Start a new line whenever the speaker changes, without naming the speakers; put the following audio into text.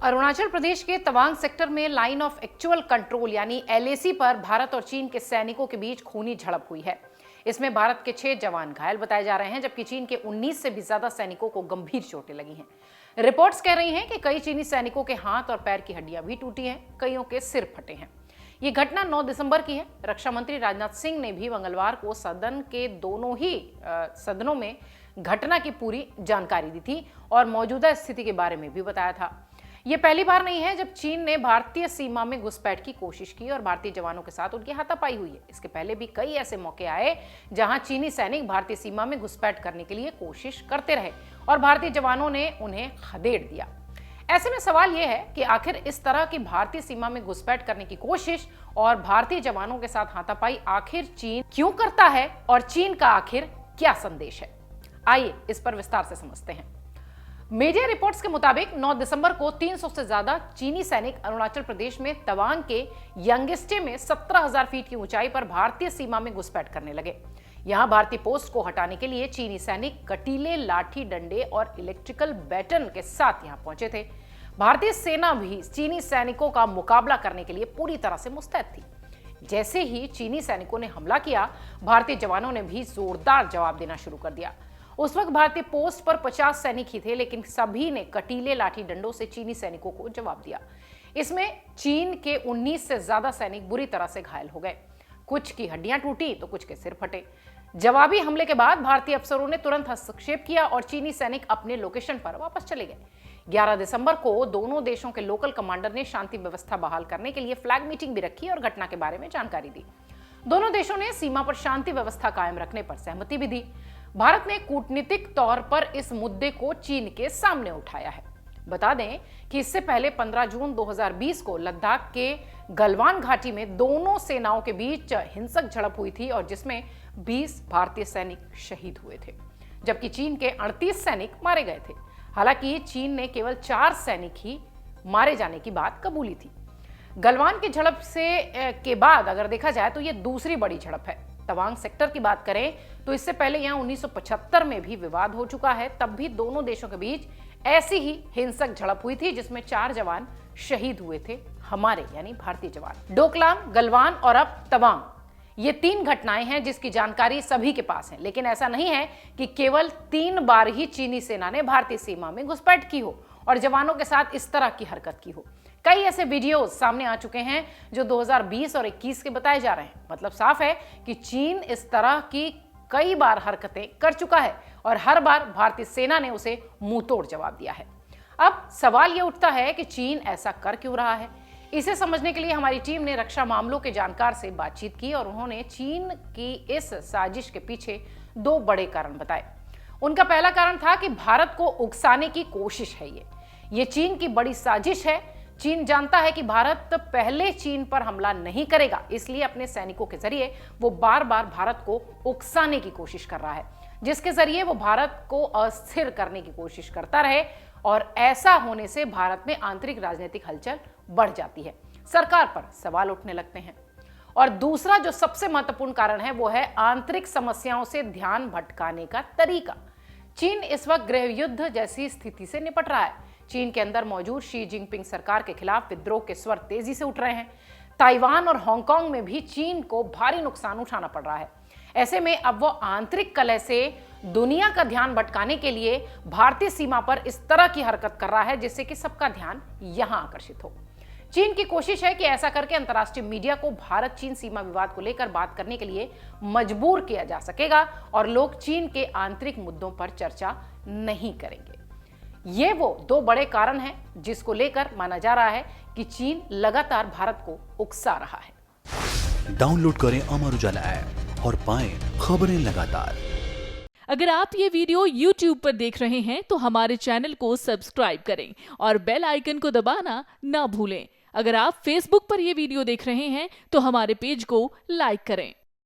अरुणाचल प्रदेश के तवांग सेक्टर में line of actual control यानी एलएसी पर भारत और चीन के सैनिकों के बीच खूनी झड़प हुई है। इसमें भारत के 6 जवान घायल बताए जा रहे हैं, जबकि चीन के 19 से भी ज्यादा सैनिकों को गंभीर चोटें लगी हैं। रिपोर्ट्स कह रही हैं कि कई चीनी सैनिकों के हाथ और पैर की हड्डियां भी टूटी हैं, कईयों के सिर फटे हैं। ये घटना 9 दिसंबर की है। रक्षा मंत्री राजनाथ सिंह ने भी मंगलवार को सदन के दोनों ही सदनों में घटना की पूरी जानकारी दी थी और मौजूदा स्थिति के बारे में भी बताया था। ये पहली बार नहीं है जब चीन ने भारतीय सीमा में घुसपैठ की कोशिश की और भारतीय जवानों के साथ उनकी हाथापाई हुई है। इसके पहले भी कई ऐसे मौके आए जहां चीनी सैनिक भारतीय सीमा में घुसपैठ करने के लिए कोशिश करते रहे और भारतीय जवानों ने उन्हें खदेड़ दिया। ऐसे में सवाल यह है कि आखिर इस तरह की भारतीय सीमा में घुसपैठ करने की कोशिश और भारतीय जवानों के साथ हाथापाई आखिर चीन क्यों करता है और चीन का आखिर क्या संदेश है? आइए इस पर विस्तार से समझते हैं। मीडिया रिपोर्ट्स के मुताबिक 9 दिसंबर को 300 से ज्यादा चीनी सैनिक अरुणाचल प्रदेश में तवांग के यंगेस्टे में 17,000 फीट की ऊंचाई पर भारतीय सीमा में घुसपैठ करने लगे। यहां भारतीय पोस्ट को हटाने के लिए चीनी सैनिक कटीले, लाठी डंडे और इलेक्ट्रिकल बैटन के साथ यहां पहुंचे थे। भारतीय सेना भी चीनी सैनिकों का मुकाबला करने के लिए पूरी तरह से मुस्तैद थी। जैसे ही चीनी सैनिकों ने हमला किया, भारतीय जवानों ने भी जोरदार जवाब देना शुरू कर दिया। उस वक्त भारतीय पोस्ट पर 50 सैनिक ही थे, लेकिन सभी ने कटीले लाठी डंडों से चीनी सैनिकों को जवाब दिया। इसमें चीन के 19 से ज्यादा सैनिक बुरी तरह से घायल हो गए। कुछ की हड्डियां टूटी तो कुछ के सिर फटे। जवाबी हमले के बाद भारतीय अफसरों ने तुरंत हस्तक्षेप किया और चीनी सैनिक अपने लोकेशन पर वापस चले गए। 11 दिसंबर को दोनों देशों के लोकल कमांडर ने शांति व्यवस्था बहाल करने के लिए फ्लैग मीटिंग भी रखी और घटना के बारे में जानकारी दी। दोनों देशों ने सीमा पर शांति व्यवस्था कायम रखने पर सहमति भी दी। भारत ने कूटनीतिक तौर पर इस मुद्दे को चीन के सामने उठाया है। बता दें कि इससे पहले 15 जून 2020 को लद्दाख के गलवान घाटी में दोनों सेनाओं के बीच हिंसक झड़प हुई थी और जिसमें 20 भारतीय सैनिक शहीद हुए थे, जबकि चीन के 38 सैनिक मारे गए थे। हालांकि चीन ने केवल 4 सैनिक ही मारे जाने की बात कबूली थी। गलवान की झड़प के बाद अगर देखा जाए तो यह दूसरी बड़ी झड़प है। तवांग सेक्टर की बात करें तो इससे पहले यहां 1975 में भी विवाद हो चुका है। तब भी दोनों देशों के बीच ऐसी ही हिंसक झड़प हुई थी जिसमें 4 जवान शहीद हुए थे, हमारे यानी भारतीय जवान। डोकलाम, गलवान और अब तवांग, ये 3 घटनाएं हैं जिसकी जानकारी सभी के पास है। लेकिन ऐसा नहीं है कि केवल 3 बार ही चीनी सेना ने भारतीय सीमा में घुसपैठ की हो और जवानों के साथ इस तरह की हरकत की हो। कई ऐसे वीडियोस सामने आ चुके हैं जो 2020 और 21 के बताए जा रहे हैं। मतलब साफ है कि चीन इस तरह की कई बार हरकतें कर चुका है और हर बार भारतीय सेना ने उसे मुंहतोड़ जवाब दिया है। अब सवाल यह उठता है कि चीन ऐसा कर क्यों रहा है। इसे समझने के लिए हमारी टीम ने रक्षा मामलों के जानकार से बातचीत की और उन्होंने चीन की इस साजिश के पीछे 2 बड़े कारण बताए। उनका पहला कारण था कि भारत को उकसाने की कोशिश है। ये चीन की बड़ी साजिश है। चीन जानता है कि भारत पहले चीन पर हमला नहीं करेगा, इसलिए अपने सैनिकों के जरिए वो बार बार भारत को उकसाने की कोशिश कर रहा है, जिसके जरिए वो भारत को अस्थिर करने की कोशिश करता रहे और ऐसा होने से भारत में आंतरिक राजनीतिक हलचल बढ़ जाती है, सरकार पर सवाल उठने लगते हैं। और दूसरा जो सबसे महत्वपूर्ण कारण है वो है आंतरिक समस्याओं से ध्यान भटकाने का तरीका। चीन इस वक्त गृह युद्ध जैसी स्थिति से निपट रहा है। चीन के अंदर मौजूद शी जिनपिंग सरकार के खिलाफ विद्रोह के स्वर तेजी से उठ रहे हैं। ताइवान और हांगकांग में भी चीन को भारी नुकसान उठाना पड़ रहा है। ऐसे में अब वो आंतरिक कलह से दुनिया का ध्यान भटकाने के लिए भारतीय सीमा पर इस तरह की हरकत कर रहा है जिससे कि सबका ध्यान यहां आकर्षित हो। चीन की कोशिश है कि ऐसा करके अंतर्राष्ट्रीय मीडिया को भारत चीन सीमा विवाद को लेकर बात करने के लिए मजबूर किया जा सकेगा और लोग चीन के आंतरिक मुद्दों पर चर्चा नहीं करेंगे। ये वो 2 बड़े कारण हैं जिसको लेकर माना जा रहा है कि चीन लगातार भारत को उकसा रहा है।
डाउनलोड करें अमर उजाला ऐप और पाएं खबरें लगातार।
अगर आप ये वीडियो YouTube पर देख रहे हैं तो हमारे चैनल को सब्सक्राइब करें और बेल आइकन को दबाना ना भूलें। अगर आप Facebook पर ये वीडियो देख रहे हैं तो हमारे पेज को लाइक करें।